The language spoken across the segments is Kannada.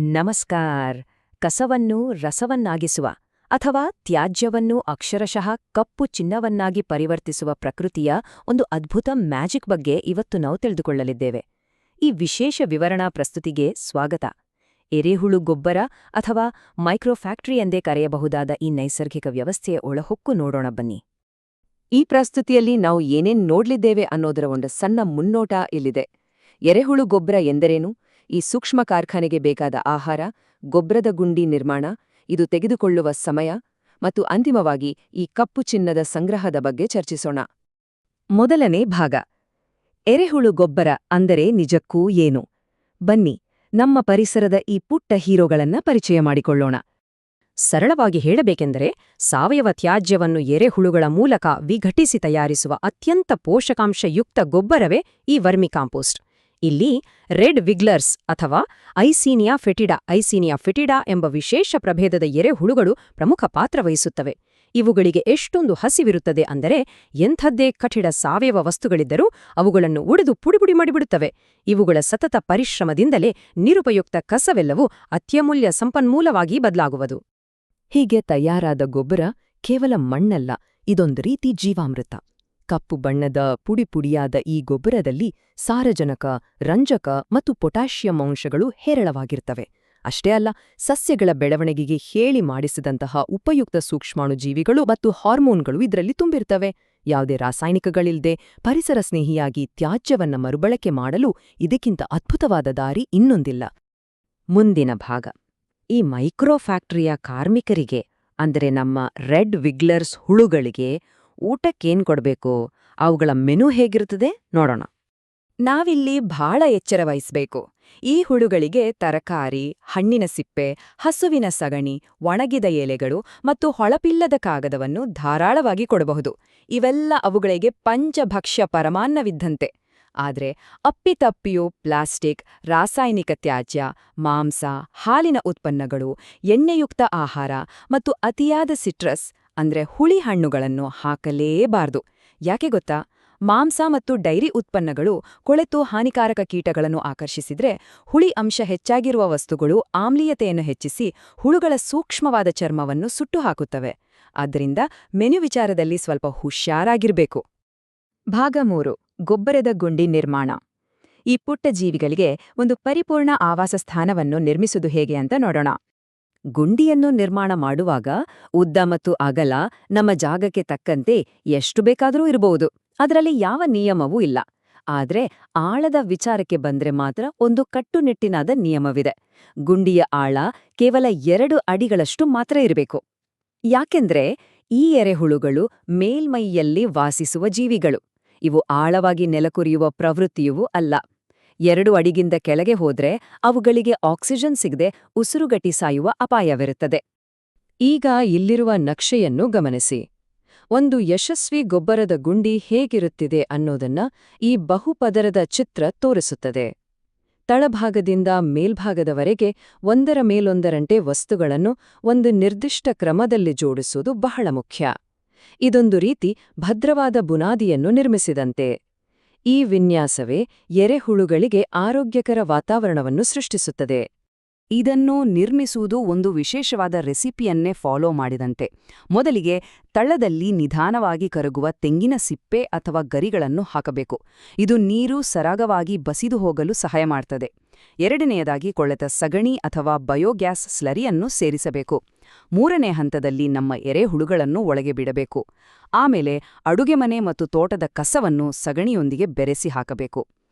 ನಮಸ್ಕಾರ. ಕಸವನ್ನು ರಸವನ್ನಾಗಿಸುವ ಅಥವಾ ತ್ಯಾಜ್ಯವನ್ನು ಅಕ್ಷರಶಃ ಕಪ್ಪು ಚಿನ್ನವನ್ನಾಗಿ ಪರಿವರ್ತಿಸುವ ಪ್ರಕೃತಿಯ ಒಂದು ಅದ್ಭುತ ಮ್ಯಾಜಿಕ್ ಬಗ್ಗೆ ಇವತ್ತು ನಾವು ತಿಳಿದುಕೊಳ್ಳಲಿದ್ದೇವೆ. ಈ ವಿಶೇಷ ವಿವರಣಾ ಪ್ರಸ್ತುತಿಗೆ ಸ್ವಾಗತ. ಎರೆಹುಳು ಗೊಬ್ಬರ ಅಥವಾ ಮೈಕ್ರೋಫ್ಯಾಕ್ಟರಿ ಎಂದೇ ಕರೆಯಬಹುದಾದ ಈ ನೈಸರ್ಗಿಕ ವ್ಯವಸ್ಥೆಯ ಒಳಹೊಕ್ಕು ನೋಡೋಣ ಬನ್ನಿ. ಈ ಪ್ರಸ್ತುತಿಯಲ್ಲಿ ನಾವು ಏನೇನ್ ನೋಡ್ಲಿದ್ದೇವೆ ಅನ್ನೋದರ ಒಂದು ಸಣ್ಣ ಮುನ್ನೋಟ ಇಲ್ಲಿದೆ. ಎರೆಹುಳು ಗೊಬ್ಬರ ಎಂದರೇನು, ಈ ಸೂಕ್ಷ್ಮ ಕಾರ್ಖಾನೆಗೆ ಬೇಕಾದ ಆಹಾರ, ಗೊಬ್ಬರದ ಗುಂಡಿ ನಿರ್ಮಾಣ, ಇದು ತೆಗೆದುಕೊಳ್ಳುವ ಸಮಯ ಮತ್ತು ಅಂತಿಮವಾಗಿ ಈ ಕಪ್ಪು ಚಿನ್ನದ ಸಂಗ್ರಹದ ಬಗ್ಗೆ ಚರ್ಚಿಸೋಣ. ಮೊದಲನೇ ಭಾಗ, ಎರೆಹುಳು ಗೊಬ್ಬರ ಅಂದರೆ ನಿಜಕ್ಕೂ ಏನು? ಬನ್ನಿ, ನಮ್ಮ ಪರಿಸರದ ಈ ಪುಟ್ಟ ಹೀರೋಗಳನ್ನ ಪರಿಚಯ ಮಾಡಿಕೊಳ್ಳೋಣ. ಸರಳವಾಗಿ ಹೇಳಬೇಕೆಂದರೆ, ಸಾವಯವ ತ್ಯಾಜ್ಯವನ್ನು ಎರೆಹುಳುಗಳ ಮೂಲಕ ವಿಘಟಿಸಿ ತಯಾರಿಸುವ ಅತ್ಯಂತ ಪೋಷಕಾಂಶಯುಕ್ತ ಗೊಬ್ಬರವೇ ಈ ವರ್ಮಿಕಾಂಪೋಸ್ಟ್. ಇಲ್ಲಿ ರೆಡ್ ವಿಗ್ಲರ್ಸ್ ಅಥವಾ ಐಸೀನಿಯಾ ಫೆಟಿಡಾ ಎಂಬ ವಿಶೇಷ ಪ್ರಭೇದದ ಎರೆಹುಳುಗಳು ಪ್ರಮುಖ ಪಾತ್ರ ವಹಿಸುತ್ತವೆ. ಇವುಗಳಿಗೆ ಎಷ್ಟೊಂದು ಹಸಿವಿರುತ್ತದೆ ಅಂದರೆ, ಎಂಥದ್ದೇ ಕಠಿಣ ಸಾವಯವ ವಸ್ತುಗಳಿದ್ದರೂ ಅವುಗಳನ್ನು ಉಡಿದು ಪುಡಿಪುಡಿ ಮಾಡಿಬಿಡುತ್ತವೆ. ಇವುಗಳ ಸತತ ಪರಿಶ್ರಮದಿಂದಲೇ ನಿರುಪಯುಕ್ತ ಕಸವೆಲ್ಲವೂ ಅತ್ಯಮೂಲ್ಯ ಸಂಪನ್ಮೂಲವಾಗಿ ಬದಲಾಗುವುದು. ಹೀಗೆ ತಯಾರಾದ ಗೊಬ್ಬರ ಕೇವಲ ಮಣ್ಣಲ್ಲ, ಇದೊಂದು ರೀತಿ ಜೀವಾಮೃತ. ಕಪ್ಪು ಬಣ್ಣದ ಪುಡಿಪುಡಿಯಾದ ಈ ಗೊಬ್ಬರದಲ್ಲಿ ಸಾರಜನಕ, ರಂಜಕ ಮತ್ತು ಪೊಟ್ಯಾಷಿಯಂ ಅಂಶಗಳು ಹೇರಳವಾಗಿರ್ತವೆ. ಅಷ್ಟೇ ಅಲ್ಲ, ಸಸ್ಯಗಳ ಬೆಳವಣಿಗೆಗೆ ಹೇಳಿ ಮಾಡಿಸಿದಂತಹ ಉಪಯುಕ್ತ ಸೂಕ್ಷ್ಮಾಣುಜೀವಿಗಳು ಮತ್ತು ಹಾರ್ಮೋನ್ಗಳು ಇದರಲ್ಲಿ ತುಂಬಿರ್ತವೆ. ಯಾವುದೇ ರಾಸಾಯನಿಕಗಳಿಲ್ಲದೆ ಪರಿಸರ ಸ್ನೇಹಿಯಾಗಿ ತ್ಯಾಜ್ಯವನ್ನ ಮರುಬಳಕೆ ಮಾಡಲು ಇದಕ್ಕಿಂತ ಅದ್ಭುತವಾದ ದಾರಿ ಇನ್ನೊಂದಿಲ್ಲ. ಮುಂದಿನ ಭಾಗ, ಈ ಮೈಕ್ರೋಫ್ಯಾಕ್ಟರಿಯ ಕಾರ್ಮಿಕರಿಗೆ ಅಂದರೆ ನಮ್ಮ ರೆಡ್ ವಿಗ್ಲರ್ಸ್ ಹುಳುಗಳಿಗೆ ಊಟಕ್ಕೇನ್ ಕೊಡ್ಬೇಕು, ಅವುಗಳ ಮೆನು ಹೇಗಿರುತ್ತದೆ ನೋಡೋಣ. ನಾವಿಲ್ಲಿ ಬಹಳ ಎಚ್ಚರ ವಹಿಸಬೇಕು. ಈ ಹುಳುಗಳಿಗೆ ತರಕಾರಿ, ಹಣ್ಣಿನ ಸಿಪ್ಪೆ, ಹಸುವಿನ ಸಗಣಿ, ಒಣಗಿದ ಎಲೆಗಳು ಮತ್ತು ಹೊಳಪಿಲ್ಲದ ಕಾಗದವನ್ನು ಧಾರಾಳವಾಗಿ ಕೊಡಬಹುದು. ಇವೆಲ್ಲ ಅವುಗಳಿಗೆ ಪಂಚಭಕ್ಷ್ಯ ಪರಮಾನ್ನವಿದ್ದಂತೆ. ಆದರೆ ಅಪ್ಪಿತಪ್ಪಿಯೂ ಪ್ಲಾಸ್ಟಿಕ್, ರಾಸಾಯನಿಕ ತ್ಯಾಜ್ಯ, ಮಾಂಸ, ಹಾಲಿನ ಉತ್ಪನ್ನಗಳು, ಎಣ್ಣೆಯುಕ್ತ ಆಹಾರ ಮತ್ತು ಅತಿಯಾದ ಸಿಟ್ರಸ್ ಅಂದ್ರೆ ಹುಳಿ ಹಣ್ಣುಗಳನ್ನು ಹಾಕಲೇಬಾರದು. ಯಾಕೆ ಗೊತ್ತಾ? ಮಾಂಸ ಮತ್ತು ಡೈರಿ ಉತ್ಪನ್ನಗಳು ಕೊಳೆತು ಹಾನಿಕಾರಕ ಕೀಟಗಳನ್ನು ಆಕರ್ಷಿಸಿದ್ರೆ, ಹುಳಿ ಅಂಶ ಹೆಚ್ಚಾಗಿರುವ ವಸ್ತುಗಳು ಆಮ್ಲೀಯತೆಯನ್ನು ಹೆಚ್ಚಿಸಿ ಹುಳುಗಳ ಸೂಕ್ಷ್ಮವಾದ ಚರ್ಮವನ್ನು ಸುಟ್ಟು ಹಾಕುತ್ತವೆ. ಆದ್ದರಿಂದ ಮೆನು ವಿಚಾರದಲ್ಲಿ ಸ್ವಲ್ಪ ಹುಷಾರಾಗಿರ್ಬೇಕು. ಭಾಗ 3, ಗೊಬ್ಬರದ ಗುಂಡಿ ನಿರ್ಮಾಣ. ಈ ಪುಟ್ಟ ಜೀವಿಗಳಿಗೆ ಒಂದು ಪರಿಪೂರ್ಣ ಆವಾಸ ಸ್ಥಾನವನ್ನು ನಿರ್ಮಿಸುವುದು ಹೇಗೆ ಅಂತ ನೋಡೋಣ. ಗುಂಡಿಯನ್ನು ನಿರ್ಮಾಣ ಮಾಡುವಾಗ ಉದ್ದ ಮತ್ತು ಅಗಲ ನಮ್ಮ ಜಾಗಕ್ಕೆ ತಕ್ಕಂತೆ ಎಷ್ಟು ಬೇಕಾದರೂ ಇರಬಹುದು. ಅದರಲ್ಲಿ ಯಾವ ನಿಯಮವೂ ಇಲ್ಲ. ಆದ್ರೆ ಆಳದ ವಿಚಾರಕ್ಕೆ ಬಂದ್ರೆ ಮಾತ್ರ ಒಂದು ಕಟ್ಟುನಿಟ್ಟಿನಾದ ನಿಯಮವಿದೆ. ಗುಂಡಿಯ ಆಳ ಕೇವಲ 2 ಅಡಿಗಳಷ್ಟು ಮಾತ್ರ ಇರಬೇಕು. ಯಾಕೆಂದ್ರೆ ಈ ಎರೆಹುಳುಗಳು ಮೇಲ್ಮೈಯಲ್ಲಿ ವಾಸಿಸುವ ಜೀವಿಗಳು. ಇವು ಆಳವಾಗಿ ನೆಲಕುರಿಯುವ ಪ್ರವೃತ್ತಿಯವೂ ಅಲ್ಲ. 2 ಅಡಿಗಿಂತ ಕೆಳಗೆ ಹೋದ್ರೆ ಅವುಗಳಿಗೆ ಆಕ್ಸಿಜನ್ ಸಿಗದೆ ಉಸಿರುಗಟ್ಟಿ ಸಾಯುವ ಅಪಾಯವಿರುತ್ತದೆ. ಈಗ ಇಲ್ಲಿರುವ ನಕ್ಷೆಯನ್ನು ಗಮನಿಸಿ. ಒಂದು ಯಶಸ್ವಿ ಗೊಬ್ಬರದ ಗುಂಡಿ ಹೇಗಿರುತ್ತಿದೆ ಅನ್ನೋದನ್ನ ಈ ಬಹುಪದರದ ಚಿತ್ರ ತೋರಿಸುತ್ತದೆ. ತಳಭಾಗದಿಂದ ಮೇಲ್ಭಾಗದವರೆಗೆ ಒಂದರ ಮೇಲೊಂದರಂತೆ ವಸ್ತುಗಳನ್ನು ಒಂದು ನಿರ್ದಿಷ್ಟ ಕ್ರಮದಲ್ಲಿ ಜೋಡಿಸುವುದು ಬಹಳ ಮುಖ್ಯ. ಇದೊಂದು ರೀತಿ ಭದ್ರವಾದ ಬುನಾದಿಯನ್ನು ನಿರ್ಮಿಸಿದಂತೆ. ಈ ವಿನ್ಯಾಸವೇ ಎರೆಹುಳುಗಳಿಗೆ ಆರೋಗ್ಯಕರ ವಾತಾವರಣವನ್ನು ಸೃಷ್ಟಿಸುತ್ತದೆ. ಇದನ್ನು ನಿರ್ಮಿಸುವುದು ಒಂದು ವಿಶೇಷವಾದ ರೆಸಿಪಿಯನ್ನೇ ಫಾಲೋ ಮಾಡಿದಂತೆ. ಮೊದಲಿಗೆ ತಳದಲ್ಲಿ ನಿಧಾನವಾಗಿ ಕರಗುವ ತೆಂಗಿನ ಸಿಪ್ಪೆ ಅಥವಾ ಗರಿಗಳನ್ನು ಹಾಕಬೇಕು. ಇದು ನೀರು ಸರಾಗವಾಗಿ ಬಸಿದು ಹೋಗಲು ಸಹಾಯ ಮಾಡ್ತದೆ. ಎರಡನೆಯದಾಗಿ ಕೊಳೆತ ಸಗಣಿ ಅಥವಾ ಬಯೋಗ್ಯಾಸ್ ಸ್ಲರಿಯನ್ನು ಸೇರಿಸಬೇಕು. 3ನೇ ಹಂತದಲ್ಲಿ ನಮ್ಮ ಎರೆಹುಳುಗಳನ್ನು ಒಳಗೆ ಬಿಡಬೇಕು. ಆಮೇಲೆ ಅಡುಗೆಮನೆ ಮತ್ತು ತೋಟದ ಕಸವನ್ನು ಸಗಣಿಯೊಂದಿಗೆ ಬೆರೆಸಿ ಹಾಕಬೇಕು.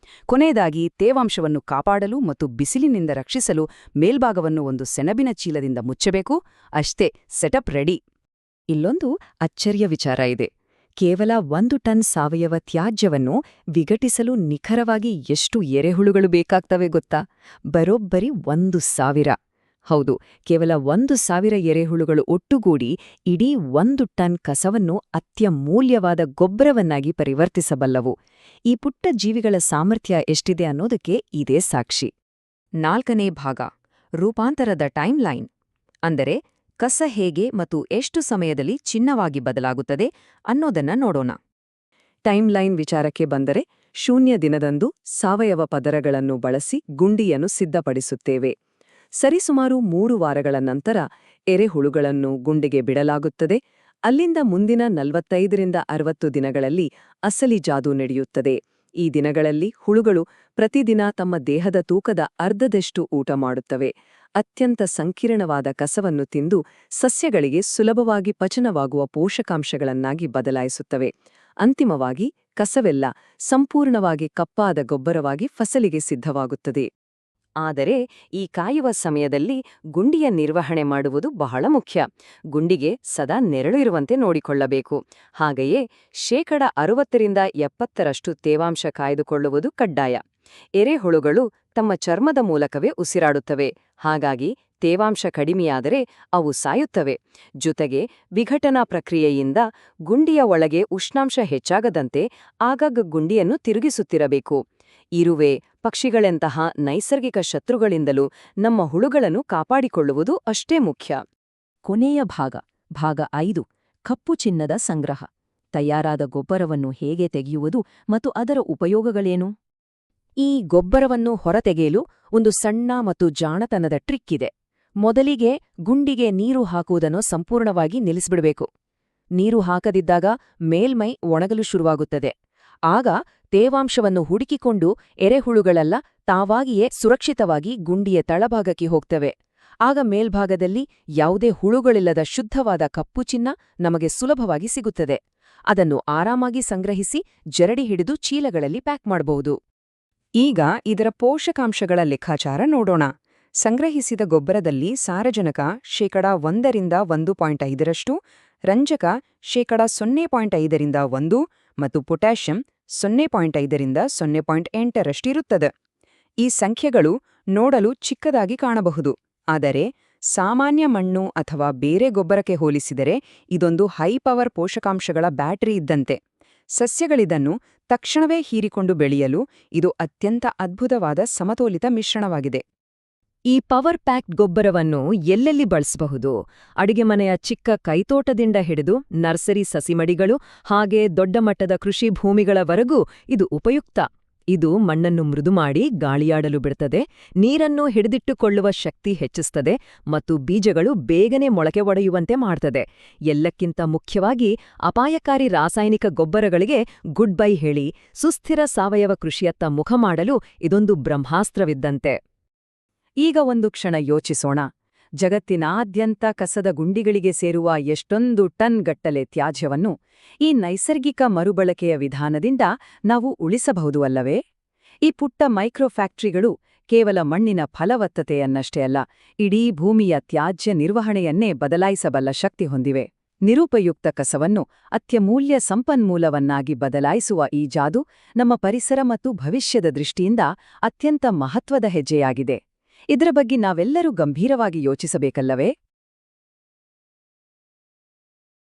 ಕೊನೆಯದಾಗಿ ತೇವಾಂಶವನ್ನು ಕಾಪಾಡಲು ಮತ್ತು ಬಿಸಿಲಿನಿಂದ ರಕ್ಷಿಸಲು ಮೇಲ್ಭಾಗವನ್ನು ಒಂದು ಸೆಣಬಿನ ಚೀಲದಿಂದ ಮುಚ್ಚಬೇಕು. ಅಷ್ಟೇ, ಸೆಟಪ್ ರೆಡಿ. ಇಲ್ಲೊಂದು ಅಚ್ಚರಿಯ ವಿಚಾರ ಇದೆ. ಕೇವಲ 1 ಟನ್ ಸಾವಯವ ತ್ಯಾಜ್ಯವನ್ನು ವಿಘಟಿಸಲು ನಿಖರವಾಗಿ ಎಷ್ಟು ಎರೆಹುಳುಗಳು ಬೇಕಾಗ್ತವೆ ಗೊತ್ತಾ? ಬರೋಬ್ಬರಿ 1,000. ಹೌದು, ಕೇವಲ 1,000 ಎರೆಹುಳುಗಳು ಒಟ್ಟುಗೂಡಿ ಇಡೀ 1 ಟನ್ ಕಸವನ್ನು ಅತ್ಯಮೂಲ್ಯವಾದ ಗೊಬ್ಬರವನ್ನಾಗಿ ಪರಿವರ್ತಿಸಬಲ್ಲವು. ಈ ಪುಟ್ಟ ಜೀವಿಗಳ ಸಾಮರ್ಥ್ಯ ಎಷ್ಟಿದೆ ಅನ್ನೋದಕ್ಕೆ ಇದೇ ಸಾಕ್ಷಿ. 4ನೇ ಭಾಗ, ರೂಪಾಂತರದ ಟೈಮ್ಲೈನ್. ಅಂದರೆ ಕಸ ಹೇಗೆ ಮತ್ತು ಎಷ್ಟು ಸಮಯದಲ್ಲಿ ಚಿನ್ನವಾಗಿ ಬದಲಾಗುತ್ತದೆ ಅನ್ನೋದನ್ನ ನೋಡೋಣ. ಟೈಮ್ಲೈನ್ ವಿಚಾರಕ್ಕೆ ಬಂದರೆ, 0 ದಿನದಂದು ಸಾವಯವ ಪದರಗಳನ್ನು ಬಳಸಿ ಗುಂಡಿಯನ್ನು ಸಿದ್ಧಪಡಿಸುತ್ತೇವೆ. ಸರಿಸುಮಾರು 3 ವಾರಗಳ ನಂತರ ಎರೆಹುಳುಗಳನ್ನು ಗುಂಡಿಗೆ ಬಿಡಲಾಗುತ್ತದೆ. ಅಲ್ಲಿಂದ ಮುಂದಿನ 45ರಿಂದ 60 ದಿನಗಳಲ್ಲಿ ಅಸಲಿ ಜಾದೂ ನಡೆಯುತ್ತದೆ. ಈ ದಿನಗಳಲ್ಲಿ ಹುಳುಗಳು ಪ್ರತಿದಿನ ತಮ್ಮ ದೇಹದ ತೂಕದ ಅರ್ಧದಷ್ಟು ಊಟ ಮಾಡುತ್ತವೆ. ಅತ್ಯಂತ ಸಂಕೀರ್ಣವಾದ ಕಸವನ್ನು ತಿಂದು ಸಸ್ಯಗಳಿಗೆ ಸುಲಭವಾಗಿ ಪಚನವಾಗುವ ಪೋಷಕಾಂಶಗಳನ್ನಾಗಿ ಬದಲಾಯಿಸುತ್ತವೆ. ಅಂತಿಮವಾಗಿ ಕಸವೆಲ್ಲ ಸಂಪೂರ್ಣವಾಗಿ ಕಪ್ಪಾದ ಗೊಬ್ಬರವಾಗಿ ಫಸಲಿಗೆ ಸಿದ್ಧವಾಗುತ್ತದೆ. ಆದರೆ ಈ ಕಾಯುವ ಸಮಯದಲ್ಲಿ ಗುಂಡಿಯ ನಿರ್ವಹಣೆ ಮಾಡುವುದು ಬಹಳ ಮುಖ್ಯ. ಗುಂಡಿಗೆ ಸದಾ ನೆರಳು ಇರುವಂತೆ ನೋಡಿಕೊಳ್ಳಬೇಕು. ಹಾಗೆಯೇ 60% 70% ತೇವಾಂಶ ಕಾಯ್ದುಕೊಳ್ಳುವುದು ಕಡ್ಡಾಯ. ಎರೆಹುಳುಗಳು ತಮ್ಮ ಚರ್ಮದ ಮೂಲಕವೇ ಉಸಿರಾಡುತ್ತವೆ. ಹಾಗಾಗಿ ತೇವಾಂಶ ಕಡಿಮೆಯಾದರೆ ಅವು ಸಾಯುತ್ತವೆ. ಜೊತೆಗೆ ವಿಘಟನಾ ಪ್ರಕ್ರಿಯೆಯಿಂದ ಗುಂಡಿಯ ಒಳಗೆ ಉಷ್ಣಾಂಶ ಹೆಚ್ಚಾಗದಂತೆ ಆಗಾಗ ಗುಂಡಿಯನ್ನು ತಿರುಗಿಸುತ್ತಿರಬೇಕು. ಇರುವೆ, ಪಕ್ಷಿಗಳೆಂತಹ ನೈಸರ್ಗಿಕ ಶತ್ರುಗಳಿಂದಲೂ ನಮ್ಮ ಹುಳುಗಳನ್ನು ಕಾಪಾಡಿಕೊಳ್ಳುವುದು ಅಷ್ಟೇ ಮುಖ್ಯ. ಕೊನೆಯ ಭಾಗ 5: ಕಪ್ಪು ಚಿನ್ನದ ಸಂಗ್ರಹ. ತಯಾರಾದ ಗೊಬ್ಬರವನ್ನು ಹೇಗೆ ತೆಗೆಯುವುದು ಮತ್ತು ಅದರ ಉಪಯೋಗಗಳೇನು? ಈ ಗೊಬ್ಬರವನ್ನು ಹೊರತೆಗೆಯಲು ಒಂದು ಸಣ್ಣ ಮತ್ತು ಜಾಣತನದ ಟ್ರಿಕ್ ಇದೆ. ಮೊದಲಿಗೆ ಗುಂಡಿಗೆ ನೀರು ಹಾಕುವುದನ್ನು ಸಂಪೂರ್ಣವಾಗಿ ನಿಲ್ಲಿಸಿಬಿಡಬೇಕು. ನೀರು ಹಾಕದಿದ್ದಾಗ ಮೇಲ್ಮೈ ಒಣಗಲು ಶುರುವಾಗುತ್ತದೆ. ಆಗ ತೇವಾಂಶವನ್ನು ಹುಡುಕಿಕೊಂಡು ಎರೆಹುಳುಗಳೆಲ್ಲ ತಾವಾಗಿಯೇ ಸುರಕ್ಷಿತವಾಗಿ ಗುಂಡಿಯ ತಳಭಾಗಕ್ಕೆ ಹೋಗ್ತವೆ. ಆಗ ಮೇಲ್ಭಾಗದಲ್ಲಿ ಯಾವುದೇ ಹುಳುಗಳಿಲ್ಲದ ಶುದ್ಧವಾದ ಕಪ್ಪು ಚಿನ್ನ ನಮಗೆ ಸುಲಭವಾಗಿ ಸಿಗುತ್ತದೆ. ಅದನ್ನು ಆರಾಮಾಗಿ ಸಂಗ್ರಹಿಸಿ ಜರಡಿ ಹಿಡಿದು ಚೀಲಗಳಲ್ಲಿ ಪ್ಯಾಕ್ ಮಾಡಬಹುದು. ಈಗ ಇದರ ಪೋಷಕಾಂಶಗಳ ಲೆಕ್ಕಾಚಾರ ನೋಡೋಣ. ಸಂಗ್ರಹಿಸಿದ ಗೊಬ್ಬರದಲ್ಲಿ ಸಾರಜನಕ 1% 1.5%, ರಂಜಕ 0.5% 1 ಮತ್ತು ಪೊಟ್ಯಾಷಿಯಂ 0.5% 0.8 ಇರುತ್ತದೆ. ಈ ಸಂಖ್ಯೆಗಳು ನೋಡಲು ಚಿಕ್ಕದಾಗಿ ಕಾಣಬಹುದು, ಆದರೆ ಸಾಮಾನ್ಯ ಮಣ್ಣು ಅಥವಾ ಬೇರೆ ಗೊಬ್ಬರಕ್ಕೆ ಹೋಲಿಸಿದರೆ ಇದೊಂದು ಹೈ ಪವರ್ ಪೋಷಕಾಂಶಗಳ ಬ್ಯಾಟರಿ ಇದ್ದಂತೆ. ಸಸ್ಯಗಳಿದನ್ನು ತಕ್ಷಣವೇ ಹೀರಿಕೊಂಡು ಬೆಳೆಯಲು ಇದು ಅತ್ಯಂತ ಅದ್ಭುತವಾದ ಸಮತೋಲಿತ ಮಿಶ್ರಣವಾಗಿದೆ. ಈ ಪವರ್ ಪ್ಯಾಕ್ಡ್ ಗೊಬ್ಬರವನ್ನು ಎಲ್ಲೆಲ್ಲಿ ಬಳಸಬಹುದು? ಅಡಿಗೆ ಮನೆಯ ಚಿಕ್ಕ ಕೈತೋಟದಿಂದ ಹಿಡಿದು ನರ್ಸರಿ ಸಸಿಮಡಿಗಳು ಹಾಗೆ ದೊಡ್ಡ ಮಟ್ಟದ ಕೃಷಿ ಭೂಮಿಗಳವರೆಗೂ ಇದು ಉಪಯುಕ್ತ. ಇದು ಮಣ್ಣನ್ನು ಮೃದು ಮಾಡಿ ಗಾಳಿಯಾಡಲು ಬಿಡುತ್ತದೆ, ನೀರನ್ನು ಹಿಡಿದಿಟ್ಟುಕೊಳ್ಳುವ ಶಕ್ತಿ ಹೆಚ್ಚಿಸುತ್ತದೆ ಮತ್ತು ಬೀಜಗಳು ಬೇಗನೆ ಮೊಳಕೆ ಒಡೆಯುವಂತೆ ಮಾಡ್ತದೆ. ಎಲ್ಲಕ್ಕಿಂತ ಮುಖ್ಯವಾಗಿ ಅಪಾಯಕಾರಿ ರಾಸಾಯನಿಕ ಗೊಬ್ಬರಗಳಿಗೆ ಗುಡ್ ಬೈ ಹೇಳಿ ಸುಸ್ಥಿರ ಸಾವಯವ ಕೃಷಿಯತ್ತ ಮುಖ ಮಾಡಲು ಇದೊಂದು ಬ್ರಹ್ಮಾಸ್ತ್ರವಿದ್ದಂತೆ. ಈಗ ಒಂದು ಕ್ಷಣ ಯೋಚಿಸೋಣ. ಜಗತ್ತಿನಾದ್ಯಂತ ಕಸದ ಗುಂಡಿಗಳಿಗೆ ಸೇರುವ ಎಷ್ಟೊಂದು ಟನ್ ಗಟ್ಟಲೆ ತ್ಯಾಜ್ಯವನ್ನು ಈ ನೈಸರ್ಗಿಕ ಮರುಬಳಕೆಯ ವಿಧಾನದಿಂದ ನಾವು ಉಳಿಸಬಹುದು ಅಲ್ಲವೇ? ಈ ಪುಟ್ಟ ಮೈಕ್ರೋ ಫ್ಯಾಕ್ಟರಿಗಳು ಕೇವಲ ಮಣ್ಣಿನ ಫಲವತ್ತತೆಯನ್ನಷ್ಟೇ ಅಲ್ಲ, ಇಡೀ ಭೂಮಿಯ ತ್ಯಾಜ್ಯ ನಿರ್ವಹಣೆಯನ್ನೇ ಬದಲಾಯಿಸಬಲ್ಲ ಶಕ್ತಿ ಹೊಂದಿವೆ. ನಿರುಪಯುಕ್ತ ಕಸವನ್ನು ಅತ್ಯಮೂಲ್ಯ ಸಂಪನ್ಮೂಲವನ್ನಾಗಿ ಬದಲಾಯಿಸುವ ಈ ಜಾದು ನಮ್ಮ ಪರಿಸರ ಮತ್ತು ಭವಿಷ್ಯದ ದೃಷ್ಟಿಯಿಂದ ಅತ್ಯಂತ ಮಹತ್ವದ ಹೆಜ್ಜೆಯಾಗಿದೆ. ಇದರ ಬಗ್ಗೆ ನಾವೆಲ್ಲರೂ ಗಂಭೀರವಾಗಿ ಯೋಚಿಸಬೇಕಲ್ಲವೇ?